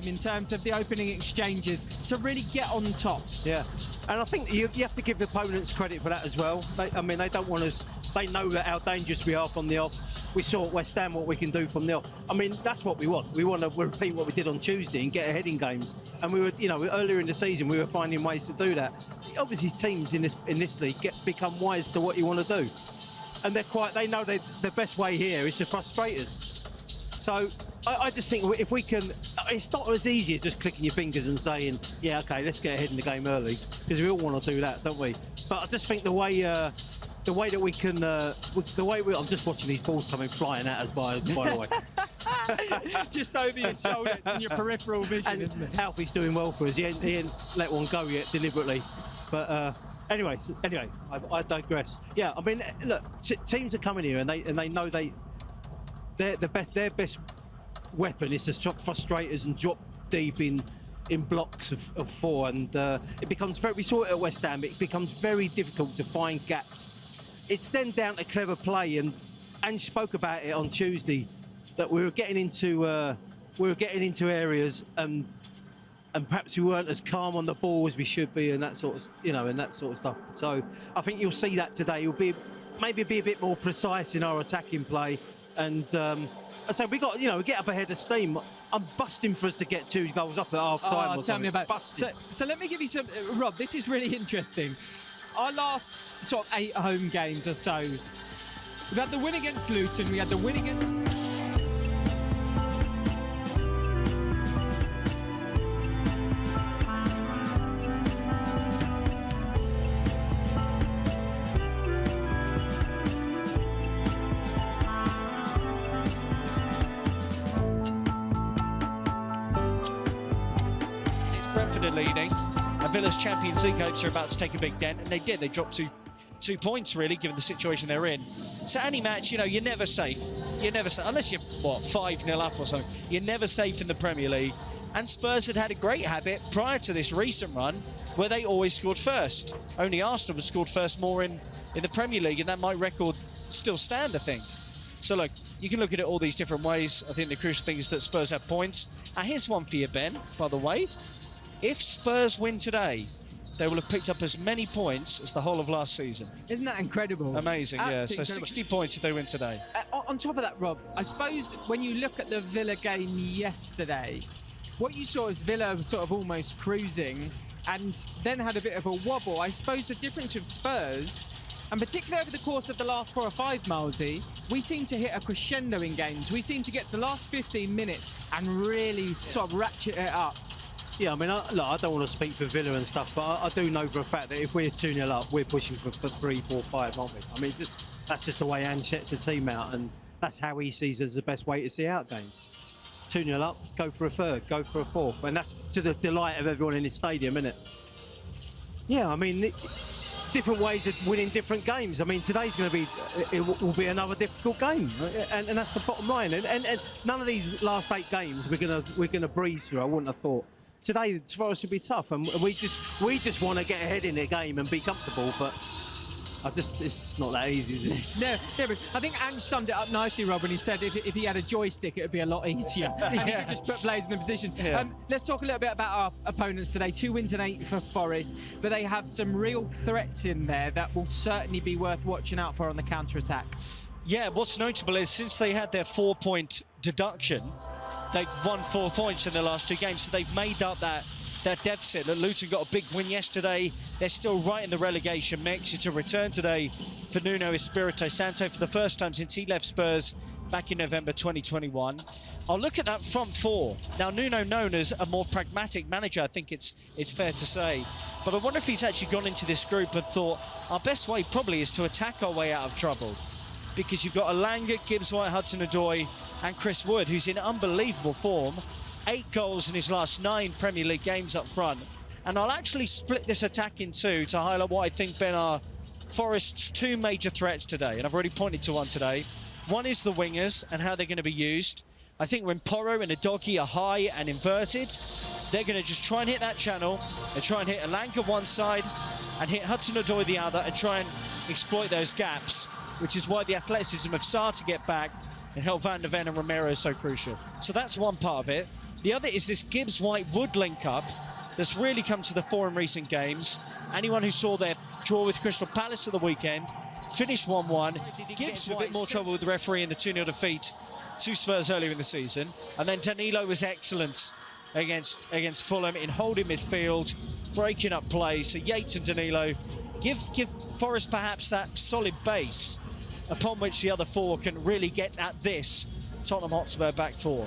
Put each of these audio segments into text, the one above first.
game in terms of the opening exchanges to really get on top. Yeah, and I think you have to give the opponents credit for that as well. They don't want us. They know that how dangerous we are from the off. We saw at West Ham what we can do from the off. I mean, that's what we want. We want to repeat what we did on Tuesday and get ahead in games. And we were, earlier in the season, we were finding ways to do that. Obviously, teams in this league become wise to what you want to do, and they know the best way here is to frustrate us. So I just think if we can, it's not as easy as just clicking your fingers and saying, yeah, okay, let's get ahead in the game early, because we all want to do that, don't we? But I just think the way that we can, I'm just watching these balls coming flying at us, by the way. Just over your shoulder and your peripheral vision, and isn't it? Alfie's doing well for us. He ain't let one go yet deliberately. But anyway, I digress. Yeah, I mean, look, teams are coming here and they know their best weapon is to frustrate us and drop deep in blocks of four, and it becomes very. We saw it at West Ham. It becomes very difficult to find gaps. It's then down to clever play, and Ange spoke about it on Tuesday that we were getting into areas and perhaps we weren't as calm on the ball as we should be, and that sort of stuff. So I think you'll see that today. You'll maybe be a bit more precise in our attacking play, and I say we get up ahead of steam. I'm busting for us to get 2 goals up at half time. Oh, tell me about it. So let me give you some, Rob. This is really interesting. Our last sort of 8 home games or so, we've had the win against Luton. We had the win against. Leading, and Villa's Champions League hopes are about to take a big dent, and they did. They dropped two points, really, given the situation they're in. So any match, you're never safe. You're never safe, unless you're, 5-0 up or something. You're never safe in the Premier League. And Spurs had a great habit prior to this recent run where they always scored first. Only Arsenal has scored first more in the Premier League, and that might record still stand, I think. So look, you can look at it all these different ways. I think the crucial thing is that Spurs have points. And here's one for you, Ben, by the way. If Spurs win today, they will have picked up as many points as the whole of last season. Isn't that incredible? Amazing, Absolutely yeah. So incredible. 60 points if they win today. On top of that, Rob, I suppose when you look at the Villa game yesterday, what you saw is Villa was sort of almost cruising and then had a bit of a wobble. I suppose the difference with Spurs, and particularly over the course of the last 4 or 5, Milesy, we seem to hit a crescendo in games. We seem to get to the last 15 minutes and really sort of ratchet it up. Yeah, I mean, I don't want to speak for Villa and stuff, but I do know for a fact that if we're 2-0 up, we're pushing for 3, 4, 5, aren't we? I mean, that's just the way Ange sets the team out, and that's how he sees as the best way to see out games. 2-0 up, go for a third, go for a fourth, and that's to the delight of everyone in this stadium, isn't it? Yeah, I mean, different ways of winning different games. I mean, today's going to be, it will be another difficult game, and that's the bottom line. And none of these last 8 games we're gonna breeze through. I wouldn't have thought. Today for us would be tough, and we just want to get ahead in the game and be comfortable, but it's just not that easy, is it? No, I think Ange summed it up nicely, Rob, when he said if he had a joystick, it would be a lot easier. And he could just put players in the position. Yeah. Let's talk a little bit about our opponents today. 2 wins and 8 for Forest, but they have some real threats in there that will certainly be worth watching out for on the counter-attack. Yeah, what's notable is since they had their 4-point deduction, they've won 4 points in the last 2 games, so they've made up that deficit. Look, Luton got a big win yesterday. They're still right in the relegation mix. It's a return today for Nuno Espirito Santo for the first time since he left Spurs back in November 2021. I'll look at that front 4. Now, Nuno, known as a more pragmatic manager, I think it's fair to say. But I wonder if he's actually gone into this group and thought our best way probably is to attack our way out of trouble. Because you've got Elanga, Gibbs, White, Hudson-Odoi and Chris Wood, who's in unbelievable form. 8 goals in his last 9 Premier League games up front. And I'll actually split this attack in 2 to highlight what I think Ben are Forest's 2 major threats today. And I've already pointed to one today. One is the wingers and how they're going to be used. I think when Porro and Udogie are high and inverted, they're going to just try and hit that channel and try and hit Elanga one side and hit Hudson-Odoi the other and try and exploit those gaps, which is why the athleticism of Sarr to get back and help Van der Ven and Romero is so crucial. So that's one part of it. The other is this Gibbs-White-Wood link-up that's really come to the fore in recent games. Anyone who saw their draw with Crystal Palace at the weekend, finished 1-1. Gibbs was a bit more trouble with the referee in the 2-0 defeat to Spurs earlier in the season. And then Danilo was excellent against Fulham in holding midfield, breaking up play. So Yates and Danilo give Forest perhaps that solid base upon which the other four can really get at this Tottenham Hotspur back four.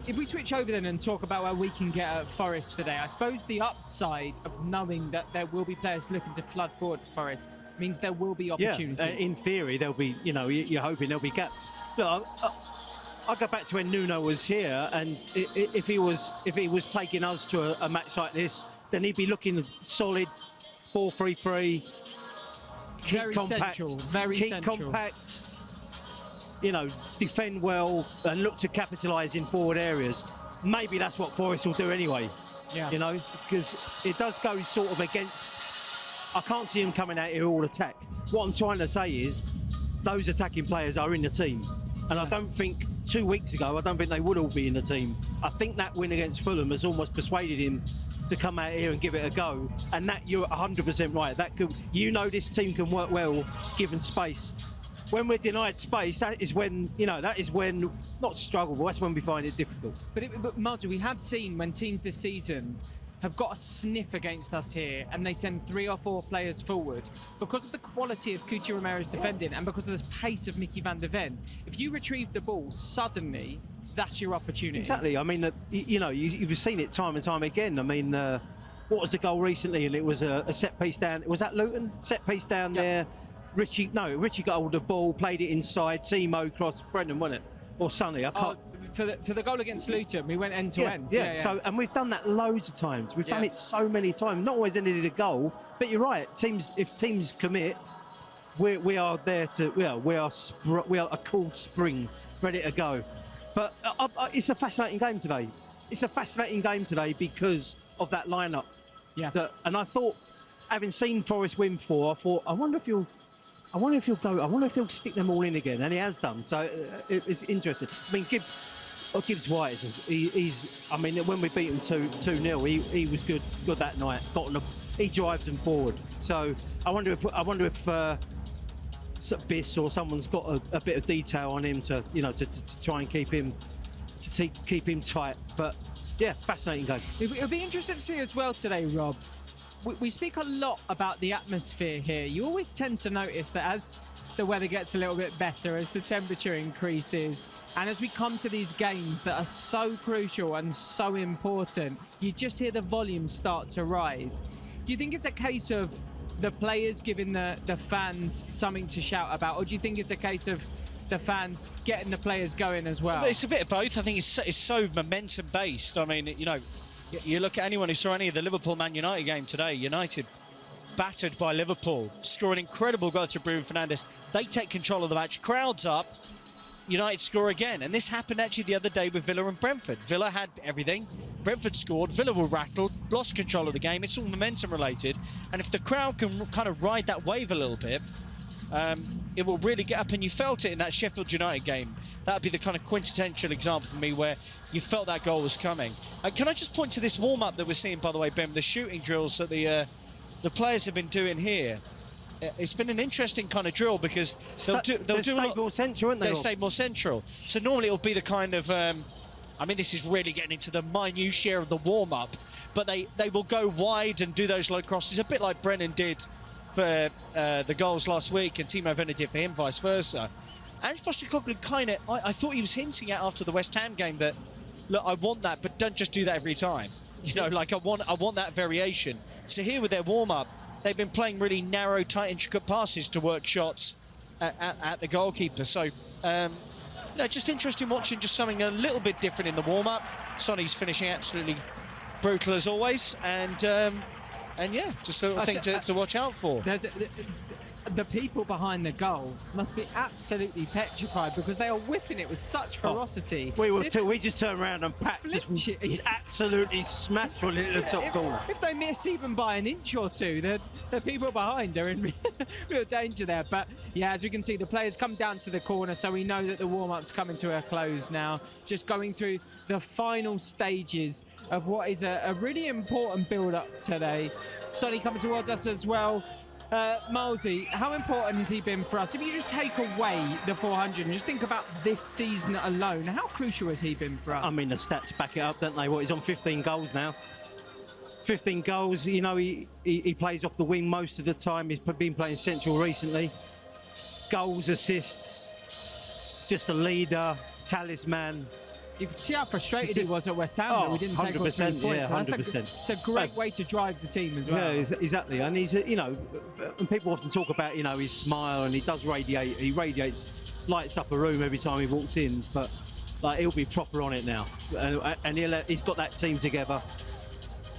If we switch over then and talk about where we can get at Forest today, I suppose the upside of knowing that there will be players looking to flood forward for Forest means there will be opportunity. Yeah, in theory, there'll be, you know, you're hoping there'll be gaps. Look, I'll go back to when Nuno was here, and if he was taking us to a match like this, then he'd be looking solid, 4-3-3, keep Very compact, central, very keep central. compact, you know, defend well and look to capitalise in forward areas. Maybe that's what Forest will do anyway. Yeah. You know, because it does go sort of against. I can't see him coming out here all attack. What I'm trying to say is those attacking players are in the team, and I don't think 2 weeks ago I don't think they would all be in the team. I think that win against Fulham has almost persuaded him to come out here and give it a go, and that you're 100% right. That could, you know, this team can work well given space. When we're denied space, that is when, you know, that is when, not struggle, but that's when we find it difficult. But Martin, we have seen when teams this season have got a sniff against us here and they send 3 or 4 players forward, because of the quality of Cuti Romero's defending and because of the pace of Mickey van der Ven, if you retrieve the ball, suddenly that's your opportunity. Exactly. I mean, you know, you've seen it time and time again. I mean, what was the goal recently? And it was a set piece down. Was that Luton? Set piece down there. Richie got hold of the ball, played it inside. Timo crossed Brendan, wasn't it? Or Sonny? I can't. For the goal against Luton, we went end to end. Yeah. So, and we've done that loads of times. We've done it so many times. Not always ended in a goal, but you're right. If teams commit, we are there to. We are a cold spring, ready to go. But it's a fascinating game today. It's a fascinating game today because of that lineup. Yeah. And I thought, having seen Forest win 4, I thought, I wonder if he'll stick them all in again, and he has done. So it's interesting. I mean, Gibbs White I mean, when we beat him 2-0, he was good that night. He drives them forward. So I wonder if Biss or someone's got a bit of detail on him to, you know, to try and keep him tight. But yeah, fascinating game. It'll be interesting to see as well today, Rob. We speak a lot about the atmosphere here. You always tend to notice that as the weather gets a little bit better, as the temperature increases, and as we come to these games that are so crucial and so important, you just hear the volume start to rise. Do you think it's a case of the players giving the fans something to shout about, or do you think it's a case of the fans getting the players going as well? It's a bit of both. I think it's so momentum based. I mean, you know, you look at anyone who saw any of the Liverpool-Man United game today. United battered by Liverpool, score an incredible goal to Bruno Fernandes. They take control of the match, crowds up, United score again. And this happened actually the other day with Villa and Brentford. Villa had everything, Brentford scored, Villa were rattled, lost control of the game. It's all momentum related. And if the crowd can kind of ride that wave a little bit, it will really get up. And you felt it in that Sheffield United game. That would be the kind of quintessential example for me where you felt that goal was coming. Can I just point to this warm-up that we're seeing, by the way, Ben, the shooting drills that the players have been doing here? It's been an interesting kind of drill because they'll stay more central, aren't they? They'll stay more central. So normally it'll be the kind of, I mean, this is really getting into the minutiae of the warm-up, but they will go wide and do those low crosses, a bit like Brennan did for the goals last week and Timo Werner did for him, vice versa. Ange Postecoglou kind of, I thought he was hinting at after the West Ham game that, look, I want that, but don't just do that every time. You know, like I want that variation. So here with their warm-up, they've been playing really narrow, tight, intricate passes to work shots at the goalkeeper. So, you know, just interesting watching just something a little bit different in the warm-up. Sonny's finishing absolutely brutal as always, and And yeah, just a little thing to watch out for. The people behind the goal must be absolutely petrified because they are whipping it with such ferocity. We just turned around and Pat just absolutely smashed one into the top corner. If they miss even by an inch or two, the people behind are in real danger there. But yeah, as we can see, the players come down to the corner, so we know that the warm-up's coming to a close now. Just going through the final stages of what is a really important build-up today. Sonny coming towards us as well. Milesy, how important has he been for us? If you just take away the 400 and just think about this season alone, how crucial has he been for us? I mean, the stats back it up, don't they? He's on 15 goals now. 15 goals, you know, he plays off the wing most of the time. He's been playing central recently. Goals, assists, just a leader, talisman. You could see how frustrated he was at West Ham. We didn't take all 3 points. Yeah, 100%. It's a great way to drive the team as well. Yeah, exactly. And he's, you know, and people often talk about, you know, his smile, and he does radiate. He radiates, lights up a room every time he walks in. But like, he'll be proper on it now, and he's got that team together.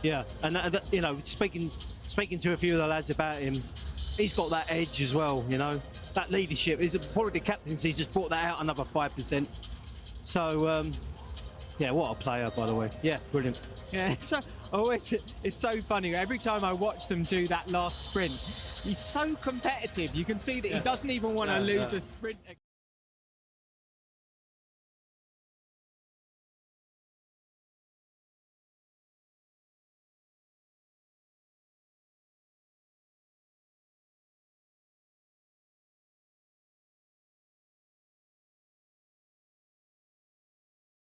Yeah, and you know, speaking to a few of the lads about him, he's got that edge as well. You know, that leadership. Probably the captaincy's just brought that out another 5%. So. Yeah, what a player, by the way. Yeah, brilliant. Yeah, it's so funny. Every time I watch them do that last sprint, he's so competitive. You can see that he doesn't even want to lose a sprint again.